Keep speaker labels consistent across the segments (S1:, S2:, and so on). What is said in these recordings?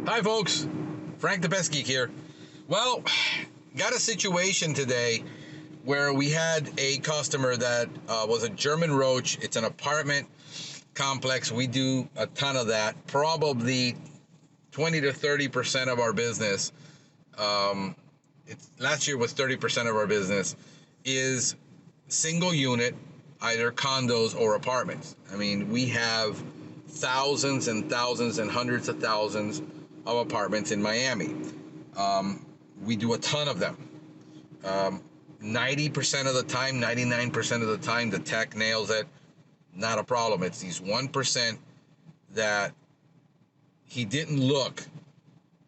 S1: Hi folks, Frank the Pest Geek here. Well, got a situation today where we had a customer that was a German roach. It's an apartment complex. We do a ton of that. Probably 20 to 30% of our business, last year was 30% of our business, is single unit, either condos or apartments. I mean, we have thousands and thousands and hundreds of thousands of apartments in Miami. We do a ton of them. 90% of the time, 99% of the time, the tech nails it. Not a problem. It's these 1% that he didn't look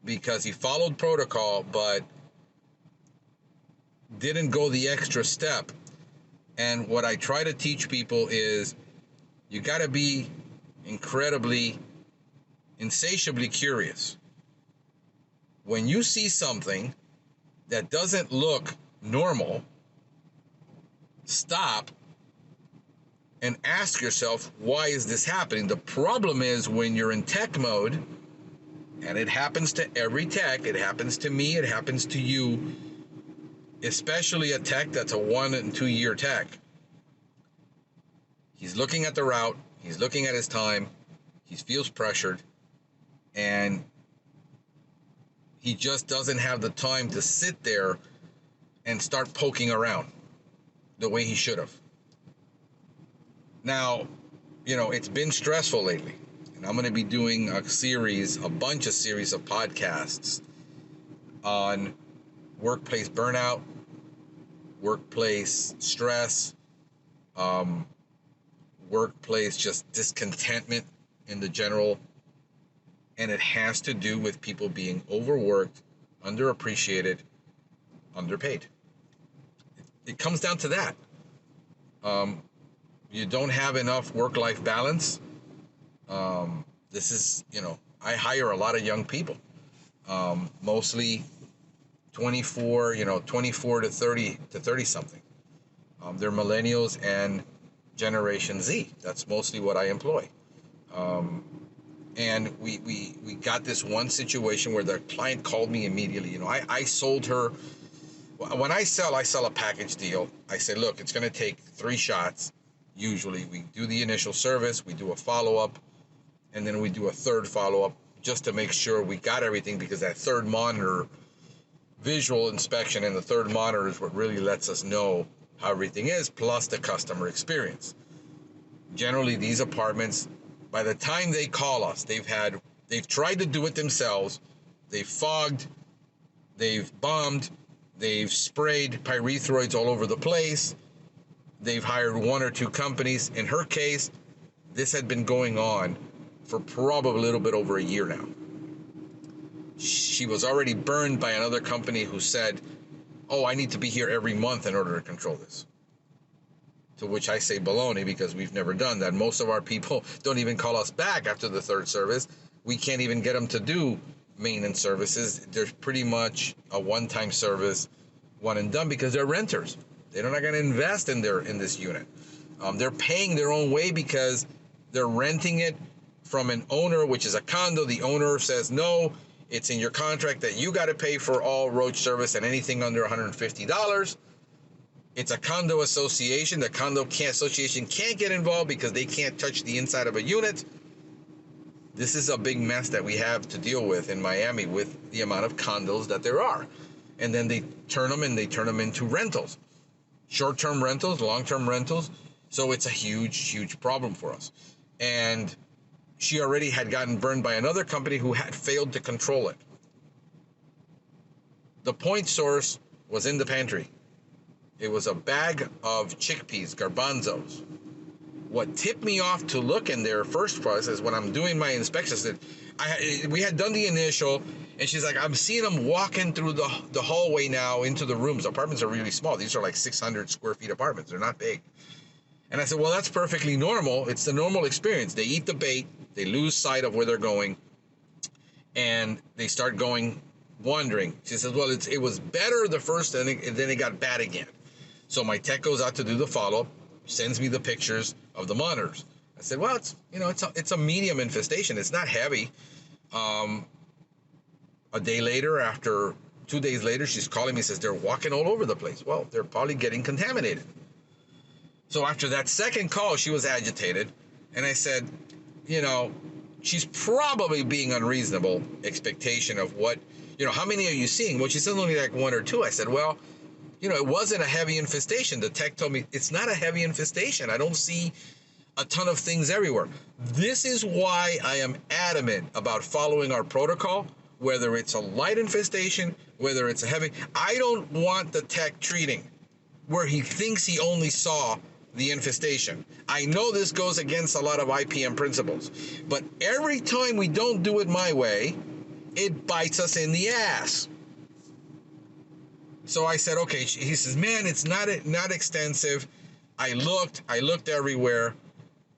S1: because he followed protocol, but didn't go the extra step. And what I try to teach people is you got to be incredibly, insatiably curious. When you see something that doesn't look normal, stop and ask yourself, why is this happening? The problem is when you're in tech mode, and it happens to every tech, it happens to me, it happens to you, especially a tech that's a 1 and 2 year tech. He's looking at the route, he's looking at his time, he feels pressured, and he just doesn't have the time to sit there and start poking around the way he should have. Now, it's been stressful lately, and I'm going to be doing a bunch of series of podcasts on workplace burnout, workplace stress, workplace just discontentment in the general. And it has to do with people being overworked, underappreciated, underpaid. It comes down to that. You don't have enough work-life balance. This is, I hire a lot of young people, mostly 24 to 30 something. They're millennials and Generation Z. That's mostly what I employ. And we got this one situation where the client called me immediately. I sold her. When I sell a package deal. I say, look, it's going to take 3 shots. Usually we do the initial service, we do a follow-up, and then we do a third follow-up just to make sure we got everything, because that third monitor, visual inspection, and the third monitor is what really lets us know how everything is, plus the customer experience. Generally, these apartments, by the time they call us, they've tried to do it themselves. They've fogged, they've bombed, they've sprayed pyrethroids all over the place. They've hired 1 or 2 companies. In her case, this had been going on for probably a little bit over a year now. She was already burned by another company who said, oh, I need to be here every month in order to control this. To which I say baloney, because we've never done that. Most of our people don't even call us back after the 3rd service. We can't even get them to do maintenance services. There's pretty much a one-time service, one and done, because they're renters. They're not going to invest in this unit. They're paying their own way because they're renting it from an owner, which is a condo. The owner says, no, it's in your contract that you got to pay for all roach service and anything under $150. It's a condo association. The condo association can't get involved because they can't touch the inside of a unit. This is a big mess that we have to deal with in Miami with the amount of condos that there are. And then they turn them into rentals. Short-term rentals, long-term rentals. So it's a huge, huge problem for us. And she already had gotten burned by another company who had failed to control it. The point source was in the pantry. It was a bag of chickpeas, garbanzos. What tipped me off to look in there first was, is when I'm doing my inspection, we had done the initial, and she's like, I'm seeing them walking through the hallway now into the rooms. Apartments are really small. These are like 600 square feet apartments. They're not big. And I said, well, that's perfectly normal. It's the normal experience. They eat the bait. They lose sight of where they're going. And they start wandering. She says, well, it was better the first, and then it got bad again. So my tech goes out to do the follow-up, sends me the pictures of the monitors. I said, well, it's a medium infestation. It's not heavy. A day later, after 2 days later, she's calling me, says they're walking all over the place. Well, they're probably getting contaminated. So after that second call, she was agitated. And I said, you know, she's probably being unreasonable expectation of what, how many are you seeing? Well, she said only like one or two. I said, well, it wasn't a heavy infestation. The tech told me it's not a heavy infestation. I don't see a ton of things everywhere. This is why I am adamant about following our protocol, whether it's a light infestation, whether it's a heavy. I don't want the tech treating where he thinks he only saw the infestation. I know this goes against a lot of IPM principles, but every time we don't do it my way, it bites us in the ass. So I said, okay. He says, man, it's not extensive. I looked everywhere.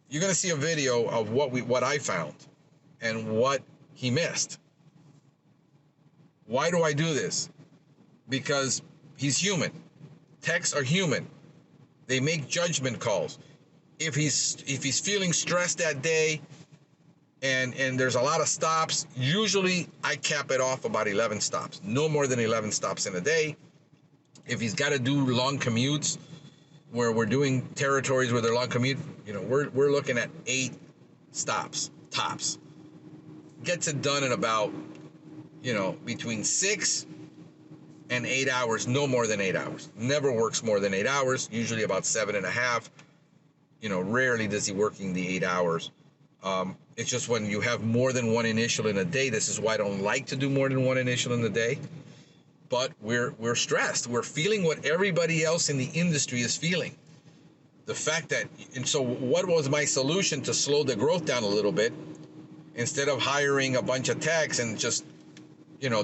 S1: You're going to see a video of what I found and what he missed. Why do I do this? Because he's human. Techs are human. They make judgment calls. If he's feeling stressed that day and there's a lot of stops, usually I cap it off about 11 stops. No more than 11 stops in a day. If he's got to do long commutes, where we're doing territories where they're long commute, we're looking at 8 stops tops. Gets it done in about, between 6 and 8 hours, no more than 8 hours. Never works more than 8 hours, usually about 7.5. Rarely does he working the 8 hours. It's just when you have more than one initial in a day, this is why I don't like to do more than one initial in the day. But we're stressed. We're feeling what everybody else in the industry is feeling. The fact that, and so what was my solution to slow the growth down a little bit? Instead of hiring a bunch of techs and just,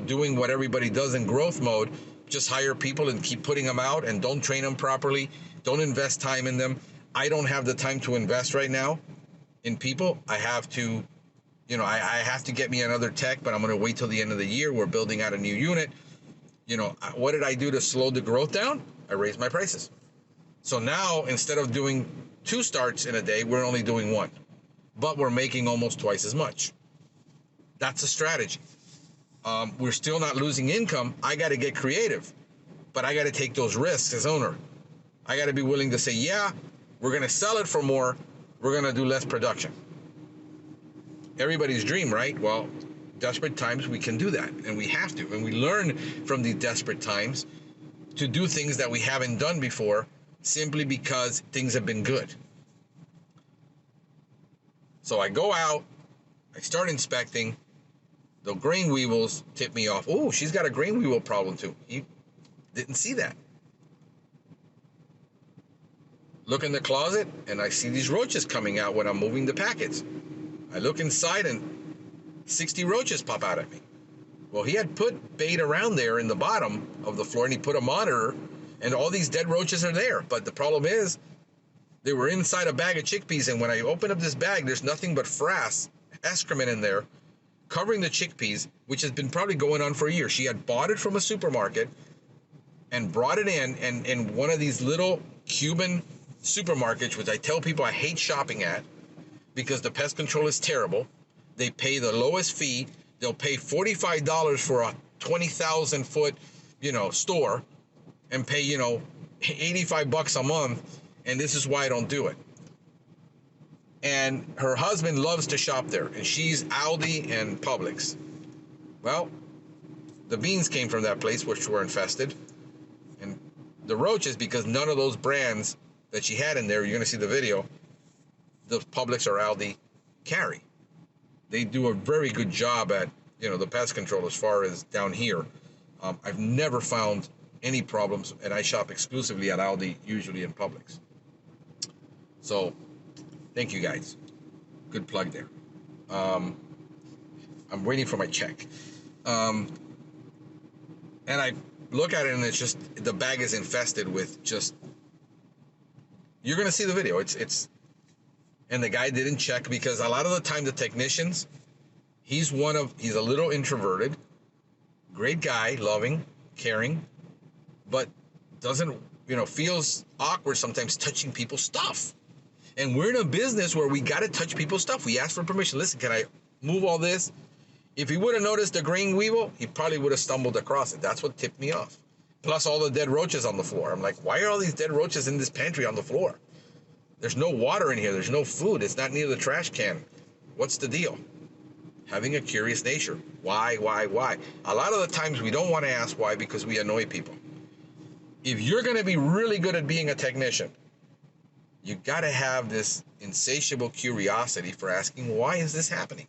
S1: doing what everybody does in growth mode, just hire people and keep putting them out and don't train them properly. Don't invest time in them. I don't have the time to invest right now in people. I have to, I have to get me another tech, but I'm going to wait till the end of the year. We're building out a new unit. What did I do to slow the growth down? I raised my prices. So now, instead of doing 2 starts in a day, we're only doing 1. But we're making almost twice as much. That's a strategy. We're still not losing income. I got to get creative. But I got to take those risks as owner. I got to be willing to say, yeah, we're going to sell it for more. We're going to do less production. Everybody's dream, right? Well, desperate times, we can do that, and we have to, and we learn from these desperate times to do things that we haven't done before simply because things have been good. So I go out, I start inspecting. The grain weevils tip me off. Oh, she's got a grain weevil problem too. You didn't see that. Look in the closet, and I see these roaches coming out when I'm moving the packets. I look inside, and 60 roaches pop out at me. Well, he had put bait around there in the bottom of the floor, and he put a monitor, and all these dead roaches are there. But the problem is, they were inside a bag of chickpeas, and when I open up this bag, there's nothing but frass, excrement in there, covering the chickpeas, which has been probably going on for a year. She had bought it from a supermarket and brought it in one of these little Cuban supermarkets, which I tell people I hate shopping at because the pest control is terrible. They pay the lowest fee. They'll pay $45 for a 20,000 foot, store, and pay, $85 a month. And this is why I don't do it. And her husband loves to shop there, and she's Aldi and Publix. Well, the beans came from that place, which were infested, and the roaches, because none of those brands that she had in there, you're going to see the video, the Publix or Aldi carry. They do a very good job at, the pest control as far as down here. I've never found any problems, and I shop exclusively at Aldi, usually in Publix. So, thank you guys. Good plug there. I'm waiting for my check. And I look at it, and it's just, the bag is infested with just, you're going to see the video. And the guy didn't check, because a lot of the time the technicians, he's a little introverted, great guy, loving, caring, but doesn't, feels awkward sometimes touching people's stuff. And we're in a business where we got to touch people's stuff. We ask for permission. Listen, can I move all this? If he would have noticed the green weevil, he probably would have stumbled across it. That's what tipped me off. Plus all the dead roaches on the floor. I'm like, why are all these dead roaches in this pantry on the floor? There's no water in here. There's no food. It's not near the trash can. What's the deal? Having a curious nature. Why? A lot of the times we don't want to ask why because we annoy people. If you're going to be really good at being a technician, you got to have this insatiable curiosity for asking, why is this happening?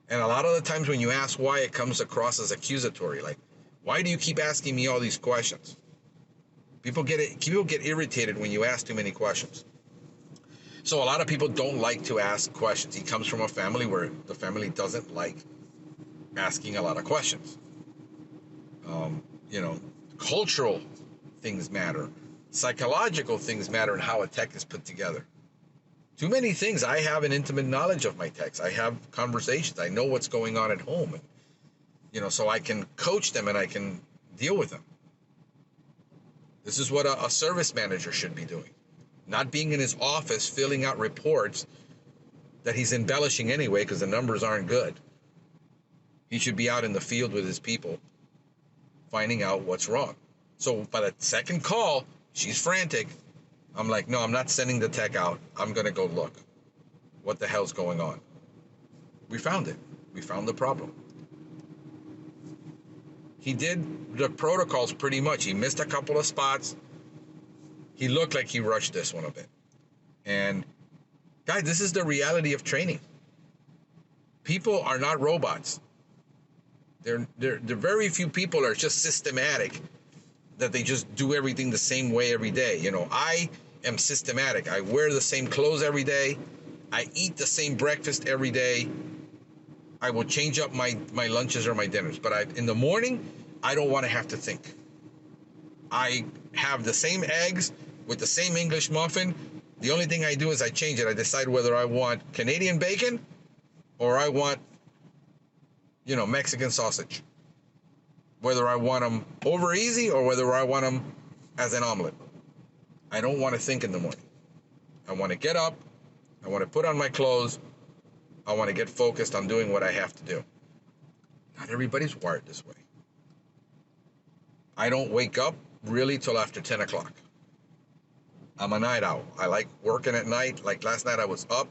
S1: And a lot of the times when you ask why, it comes across as accusatory. Like, why do you keep asking me all these questions? People get irritated when you ask too many questions. So a lot of people don't like to ask questions. He comes from a family where the family doesn't like asking a lot of questions. Cultural things matter. Psychological things matter in how a tech is put together. Too many things. I have an intimate knowledge of my techs. I have conversations. I know what's going on at home. And, so I can coach them and I can deal with them. This is what a service manager should be doing. Not being in his office filling out reports that he's embellishing anyway because the numbers aren't good. He should be out in the field with his people finding out what's wrong. So by the second call, she's frantic. I'm like, no, I'm not sending the tech out. I'm going to go look. What the hell's going on? We found it. We found the problem. He did the protocols pretty much. He missed a couple of spots. He looked like he rushed this one a bit. And guys, this is the reality of training. People are not robots. There very few people are just systematic, that they just do everything the same way every day. I am systematic. I wear the same clothes every day. I eat the same breakfast every day. I will change up my lunches or my dinners. But in the morning, I don't want to have to think. I have the same eggs with the same English muffin. The only thing I do is I change it. I decide whether I want Canadian bacon or I want, Mexican sausage. Whether I want them over easy or whether I want them as an omelet. I don't want to think in the morning. I want to get up. I want to put on my clothes. I want to get focused on doing what I have to do. Not everybody's wired this way. I don't wake up really till after 10 o'clock. I'm a night owl. I like working at night. Like last night I was up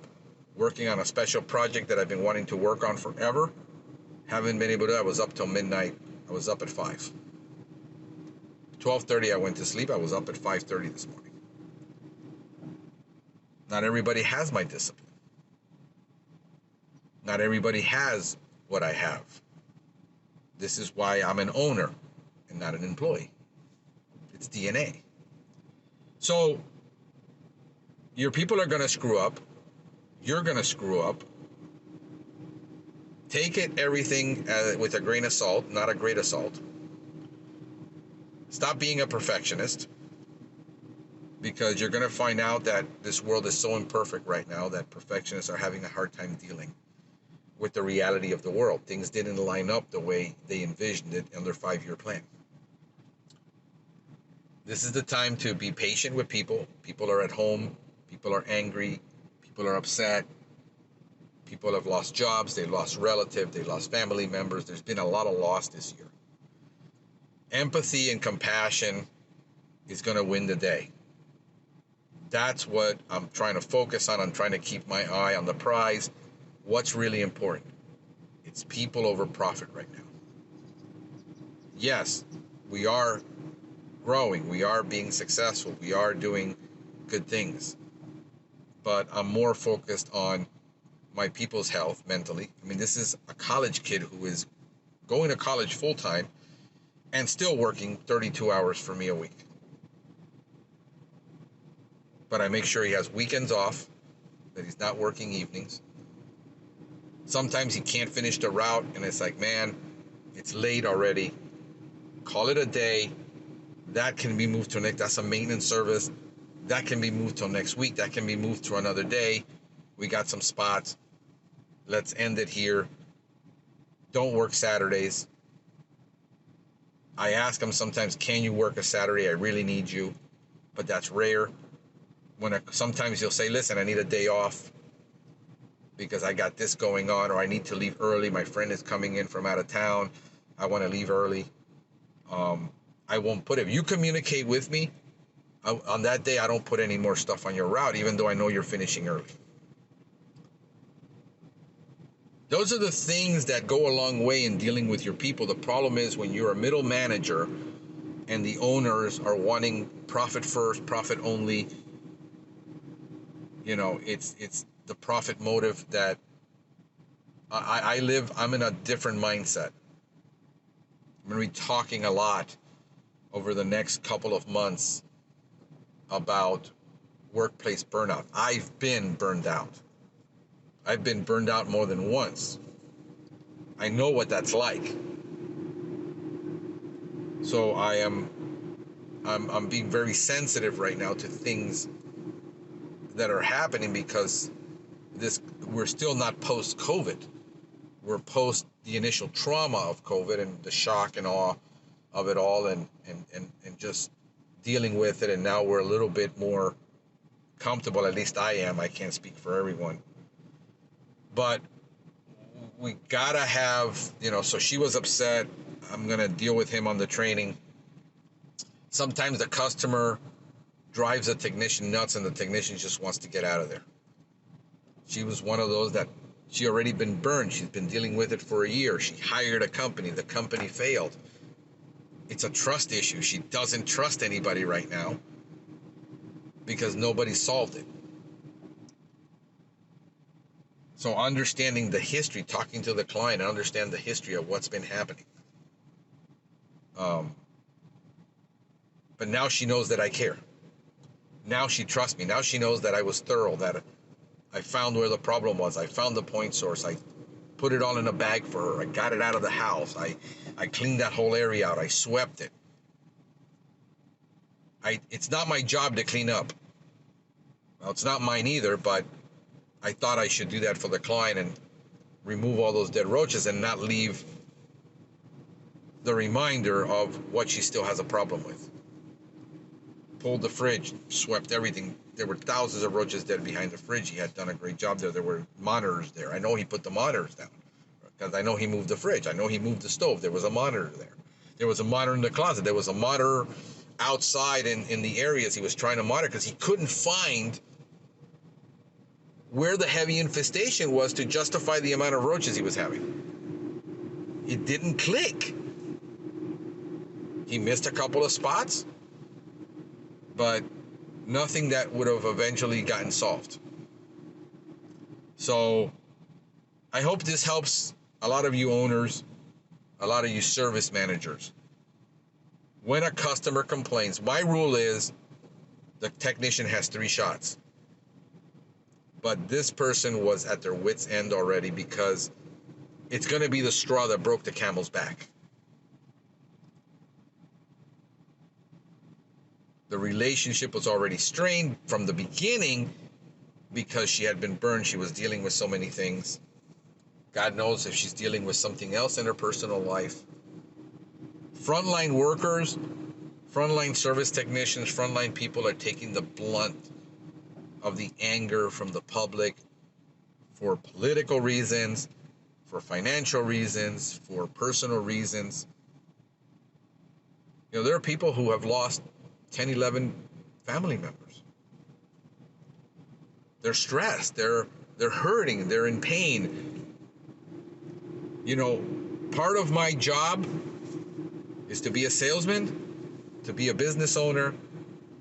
S1: working on a special project that I've been wanting to work on forever. Haven't been able to. I was up till midnight. I was up at 5. 12:30 I went to sleep. I was up at 5:30 this morning. Not everybody has my discipline. Not everybody has what I have. This is why I'm an owner and not an employee. It's DNA. So your people are going to screw up. You're going to screw up. Take everything with a grain of salt, not a great of salt. Stop being a perfectionist, because you're going to find out that this world is so imperfect right now that perfectionists are having a hard time dealing with the reality of the world. Things didn't line up the way they envisioned it in their 5-year plan. This is the time to be patient with people. People are at home. People are angry. People are upset. People have lost jobs. They lost relatives. They lost family members. There's been a lot of loss this year. Empathy and compassion is going to win the day. That's what I'm trying to focus on. I'm trying to keep my eye on the prize. What's really important? It's people over profit right now. Yes, we are growing. We are being successful. We are doing good things. But I'm more focused on my people's health mentally. I mean, this is a college kid who is going to college full-time and still working 32 hours for me a week. But I make sure he has weekends off, that he's not working evenings. Sometimes he can't finish the route, and it's like, man, it's late already. Call it a day. That can be moved to next. That's a maintenance service. That can be moved till next week. That can be moved to another day. We got some spots. Let's end it here. Don't work Saturdays. I ask him sometimes, can you work a Saturday? I really need you. But that's rare. Sometimes he'll say, listen, I need a day off. because I got this going on, or I need to leave early. My friend is coming in from out of town. I want to leave early. I won't put it. If you communicate with me on that day, I don't put any more stuff on your route, even though I know you're finishing early. Those are the things that go a long way in dealing with your people. The problem is when you're a middle manager and the owners are wanting profit first, profit only. You know, it's the profit motive that I'm in a different mindset. I'm going to be talking a lot over the next couple of months about workplace burnout. I've been burned out. I've been burned out more than once. I know what that's like. So I'm being very sensitive right now to things that are happening, because we're still not post-COVID. We're post the initial trauma of COVID and the shock and awe of it all, and just dealing with it. And now we're a little bit more comfortable. At least I am. I can't speak for everyone. But we gotta have, so she was upset. I'm gonna deal with him on the training. Sometimes the customer drives a technician nuts and the technician just wants to get out of there. She was one of those that she already been burned. She's been dealing with it for a year. She hired a company. The company failed. It's a trust issue. She doesn't trust anybody right now because nobody solved it. So understanding the history, talking to the client, understand the history of what's been happening. But now she knows that I care. Now she trusts me. Now she knows that I was thorough, that I found where the problem was. I found the point source. I put it all in a bag for her. I got it out of the house. I cleaned that whole area out. I swept it. It's not my job to clean up. Well, it's not mine either, but I thought I should do that for the client and remove all those dead roaches and not leave the reminder of what she still has a problem with. Pulled the fridge, swept everything. There were thousands of roaches dead behind the fridge. He had done a great job there. There were monitors there. I know he put the monitors down because I know he moved the fridge. I know he moved the stove. There was a monitor there. There was a monitor in the closet. There was a monitor outside in the areas he was trying to monitor because he couldn't find where the heavy infestation was to justify the amount of roaches he was having. It didn't click. He missed a couple of spots, but nothing that would have eventually gotten solved. So I hope this helps a lot of you owners, a lot of you service managers. When a customer complains, my rule is the technician has 3 shots. But this person was at their wit's end already, because it's going to be the straw that broke the camel's back. The relationship was already strained from the beginning because she had been burned. She was dealing with so many things. God knows if she's dealing with something else in her personal life. Frontline workers, frontline service technicians, frontline people are taking the blunt of the anger from the public for political reasons, for financial reasons, for personal reasons. There are people who have lost 10, 11 family members. They're stressed, they're hurting, they're in pain. Part of my job is to be a salesman, to be a business owner,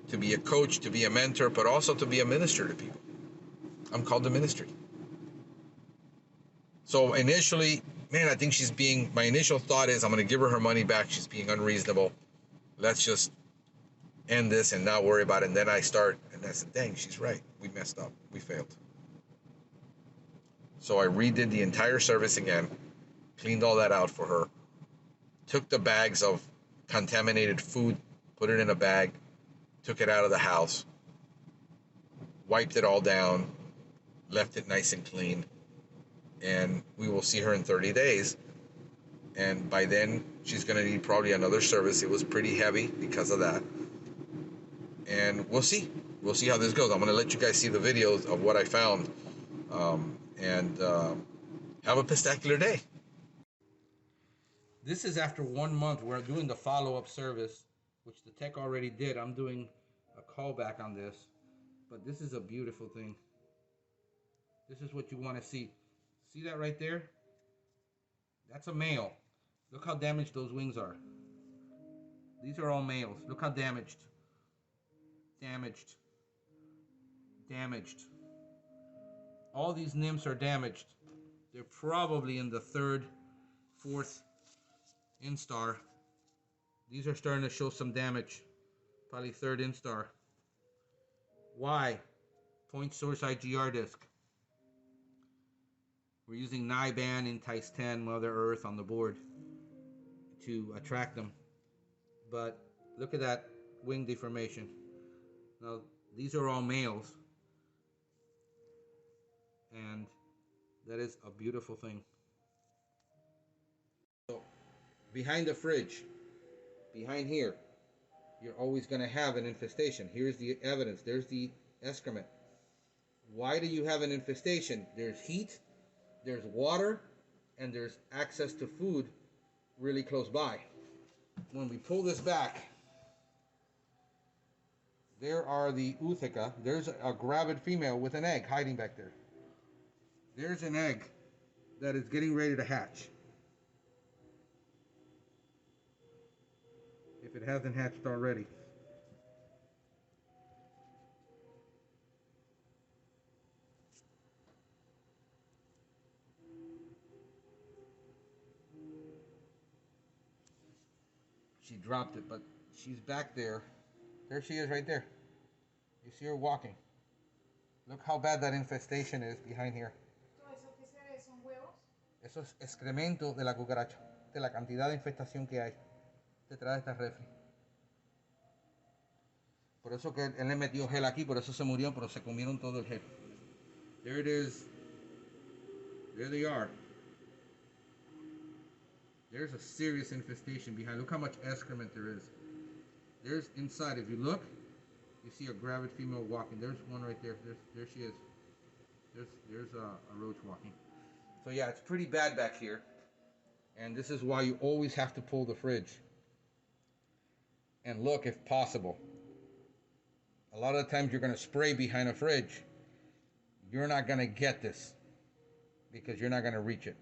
S1: to be a coach, to be a mentor, but also to be a minister to people. I'm called to ministry. So initially, I think my initial thought is I'm going to give her money back. She's being unreasonable. Let's just end this and not worry about it. And then I said, dang, she's right. We messed up. We failed. So I redid the entire service again, cleaned all that out for her, took the bags of contaminated food, put it in a bag, took it out of the house, wiped it all down, left it nice and clean, and we will see her in 30 days. And by then, she's going to need probably another service. It was pretty heavy because of that. And we'll see. We'll see how this goes. I'm going to let you guys see the videos of what I found. and have a pestacular day. This is after 1 month. We're doing the follow-up service, which the tech already did. I'm doing a callback on this, but this is a beautiful thing. This is what you want to see. See that right there? That's a male. Look how damaged those wings are. These are all males. Look how damaged. Damaged. Damaged. All these nymphs are damaged. They're probably in the 3rd, 4th instar. These are starting to show some damage. Probably 3rd instar. Why? Point source IGR disc. We're using Niban, Entice 10, Mother Earth on the board to attract them. But look at that wing deformation. Now, these are all males. And that is a beautiful thing. So, behind the fridge, behind here, you're always going to have an infestation. Here's the evidence. There's the excrement. Why do you have an infestation? There's heat, there's water, and there's access to food really close by. When we pull this back, there are the Utica. There's a gravid female with an egg hiding back there. There's an egg that is getting ready to hatch. If it hasn't hatched already. She dropped it, but she's back there. There she is right there. You see her walking. Look how bad that infestation is behind here. Eso es excremento de la cucaracha, de la cantidad de infestación que hay detrás de esta refri. Por eso que él le metió gel aquí, por eso se murió, pero se comieron todo el gel. There it is. There they are. There's a serious infestation behind. Look how much excrement there is. There's inside. If you look, you see a gravid female walking. There's one right there. There she is. There's a roach walking. So yeah, it's pretty bad back here. And this is why you always have to pull the fridge. And look if possible. A lot of the times you're going to spray behind a fridge. You're not going to get this because you're not going to reach it.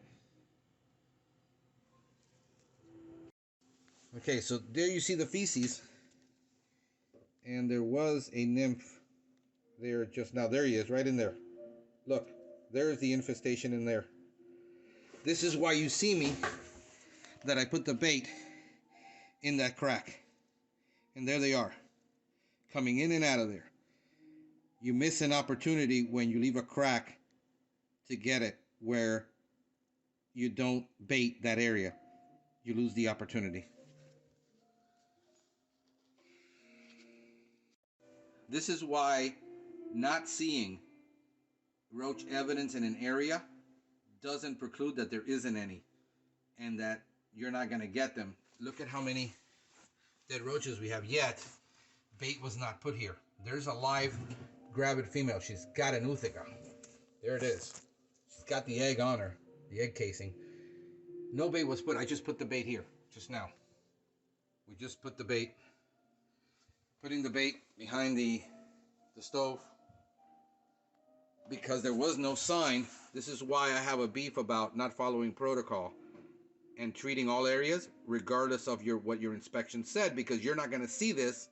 S1: Okay, so there you see the feces. And there was a nymph there just now. There he is, right in there. Look, there's the infestation in there. This is why you see me that I put the bait in that crack. And there they are, coming in and out of there. You miss an opportunity when you leave a crack to get it where you don't bait that area. You lose the opportunity. This is why not seeing roach evidence in an area doesn't preclude that there isn't any and that you're not going to get them. Look at how many dead roaches we have, yet bait was not put here. There's a live gravid female. She's got an Utica. There it is. She's got the egg on her, the egg casing. No bait was put. I just put the bait here just now. We just put the bait. Putting the bait behind the stove because there was no sign. This is why I have a beef about not following protocol and treating all areas regardless of what your inspection said, because you're not going to see this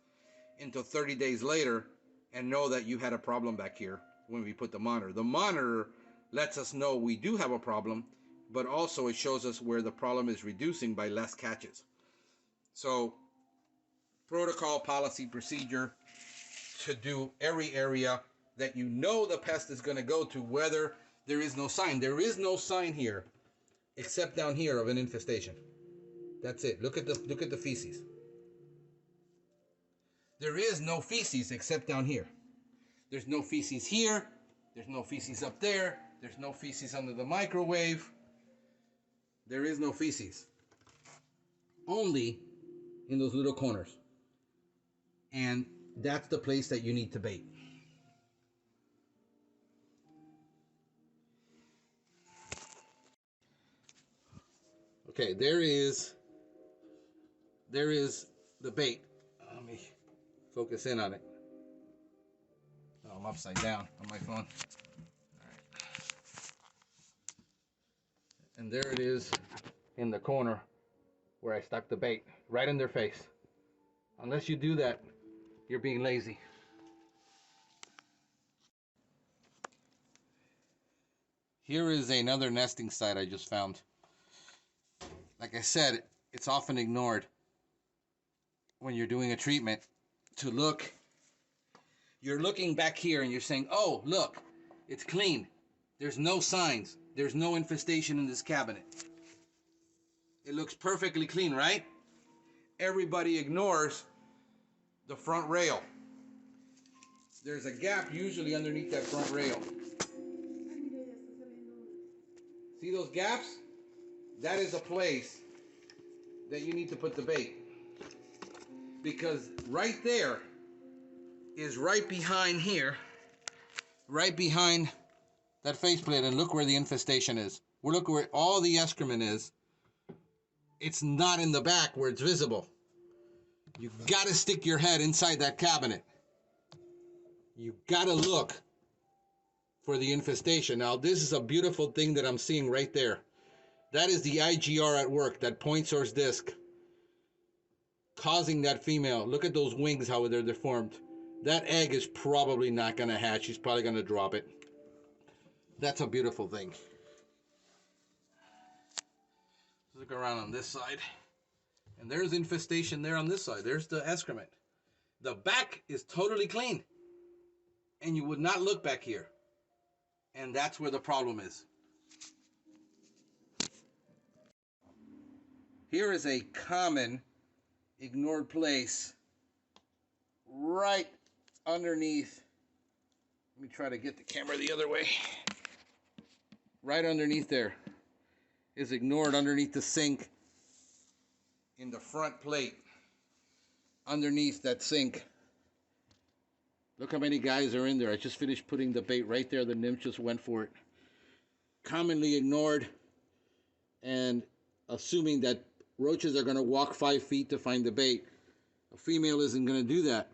S1: until 30 days later and know that you had a problem back here when we put the monitor. The monitor lets us know we do have a problem, but also it shows us where the problem is reducing by less catches. So protocol, policy, procedure to do every area that you know the pest is going to go to, whether there is no sign. There is no sign here except down here of an infestation. That's it. Look at the feces. There is no feces except down here. There's no feces here. There's no feces up there. There's no feces under the microwave. There is no feces. Only in those little corners. And that's the place that you need to bait. Okay, there is the bait. Let me focus in on it. Oh, I'm upside down on my phone. All right. And there it is in the corner where I stuck the bait, right in their face. Unless you do that, you're being lazy. Here is another nesting site I just found. Like I said, it's often ignored when you're doing a treatment to look. You're looking back here and you're saying, oh, look, it's clean. There's no signs. There's no infestation in this cabinet. It looks perfectly clean, right? Everybody ignores the front rail. There's a gap usually underneath that front rail. See those gaps? That is a place that you need to put the bait. Because right there is right behind here, right behind that faceplate, and look where the infestation is. We're looking where all the excrement is. It's not in the back where it's visible. You gotta stick your head inside that cabinet. You gotta look for the infestation. Now, this is a beautiful thing that I'm seeing right there. That is the IGR at work, that point source disc, causing that female. Look at those wings, how they're deformed. That egg is probably not gonna hatch. She's probably gonna drop it. That's a beautiful thing. Let's look around on this side. And there's infestation there on this side. There's the excrement. The back is totally clean. And you would not look back here. And that's where the problem is. Here is a common ignored place right underneath. Let me try to get the camera the other way. Right underneath there is ignored, underneath the sink, in the front plate, underneath that sink. Look how many guys are in there. I just finished putting the bait right there. The nymph just went for it. Commonly ignored, and assuming that roaches are going to walk 5 feet to find the bait. A female isn't going to do that.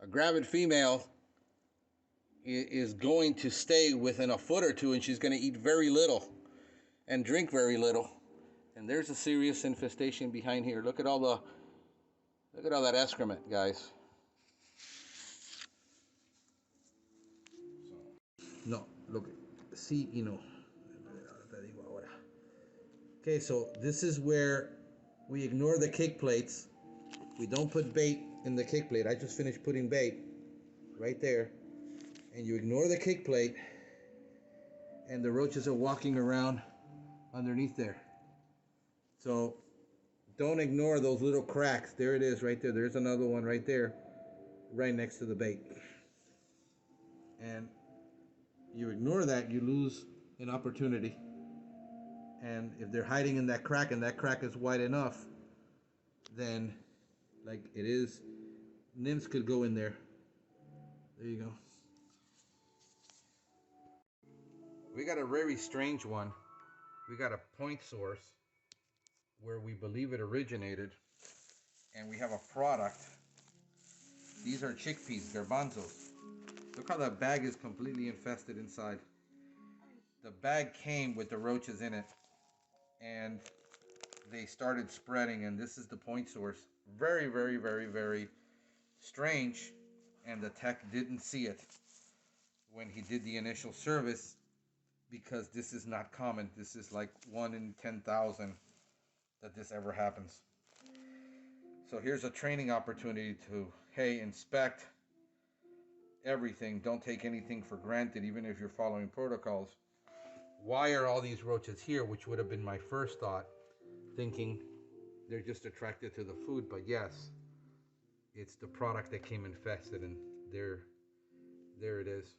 S1: A gravid female is going to stay within a foot or two, and she's going to eat very little and drink very little. And there's a serious infestation behind here. Look at all that excrement, guys. No, look, see, okay, so this is where we ignore the kick plates. We don't put bait in the kick plate. I just finished putting bait right there. And you ignore the kick plate, and the roaches are walking around underneath there. So don't ignore those little cracks. There it is right there. There's another one right there, right next to the bait. And you ignore that, you lose an opportunity. And if they're hiding in that crack, and that crack is wide enough, then, like it is, nymphs could go in there. There you go. We got a very strange one. We got a point source where we believe it originated, and we have a product. These are chickpeas, garbanzos. Look how that bag is completely infested inside. The bag came with the roaches in it, and they started spreading, and this is the point source. Very, very, very, very strange, and the tech didn't see it when he did the initial service, because this is not common. This is like 1 in 10,000 that this ever happens. So here's a training opportunity to, hey, inspect everything. Don't take anything for granted, even if you're following protocols. Why are all these roaches here? Which would have been my first thought, thinking they're just attracted to the food. But yes, it's the product that came infested, and there it is.